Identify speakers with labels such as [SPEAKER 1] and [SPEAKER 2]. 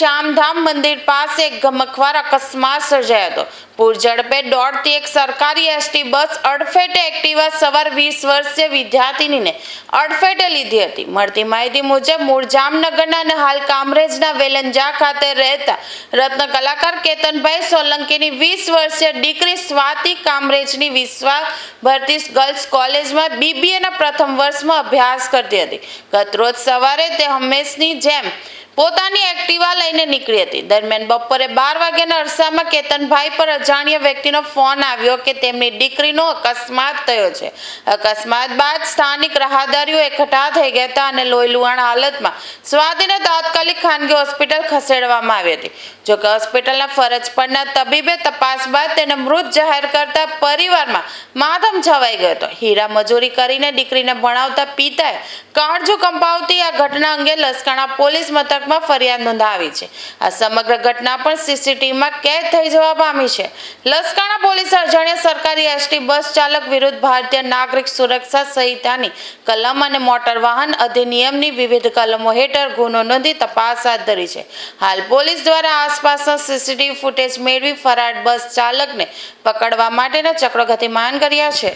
[SPEAKER 1] શ્યામધામ મંદિર પાસે એક ગમખ્વાર અકસ્માત સર્જાયો હતો। પૂર ઝડપે દોડતી એક સરકારી એસટી બસ અડફેટે એક્ટિવા સવાર 20 વર્ષીય વિદ્યાર્થિનીને અડફેટે લીધી હતી। મળતી માહિતી મુજબ મૂળ જામનગરના અને હાલ કામરેજના વેલંજા ખાતે રહેતા રત્ન કલાકાર કેતનભાઈ સોલંકીની 20 વર્ષીય દીકરી સ્વાતિ કામરેજની વિશ્વા ભારતી ગર્લ્સ કોલેજમાં બીબીએના પ્રથમ વર્ષમાં અભ્યાસ કરતી હતી। ગતરોજ સવારે તે હંમેશની જેમ પોતાની એક્ટિવા લઈને નીકળી હતી। દરમિયાન બપોરે 12 વાગ્યાના અરસામાં કેતનભાઈ પર અજાણ્યા વ્યક્તિનો ફોન આવ્યો કે તેમની દીકરીનો અકસ્માત થયો છે। અકસ્માત બાદ સ્થાનિક રાહદારીઓ એકઠા થઈ ગયા હતા અને લોહીલુહાણ હાલતમાં સ્વાતિને તાત્કાલિક ખાનગી હોસ્પિટલ ખસેડવામાં આવી હતી। જોકે હોસ્પિટલના ફરજ પરના તબીબે તપાસ બાદ તેને મૃત જાહેર કરતા પરિવારમાં માતમ છવાઈ ગયો હતો। હીરા મજૂરી કરીને દીકરીને ભણાવતા પિતાએ કાળજું કંપાવતી આ ઘટના અંગે લસકાણા પોલીસ મથકમાં ફરિયાદ નોંધાવી છે। આ સમગ્ર ઘટના પણ સીસીટીવીમાં કેદ થઈ જવા પામી છે। લસકાણા પોલીસે અજાણ્યા સરકારી એસટી બસ ચાલક વિરુદ્ધ ભારતીય નાગરિક સુરક્ષા સંહિતાની કલમ અને મોટર વાહન અધિનિયમની વિવિધ કલમો હેઠળ ગુનો નોંધી તપાસ હાથ ધરી છે। હાલ પોલીસ દ્વારા આસપાસના સીસીટીવી ફૂટેજ મેળવી ફરાર બસ ચાલકને પકડવા માટેના ચક્રો ગતિમાન કર્યા છે।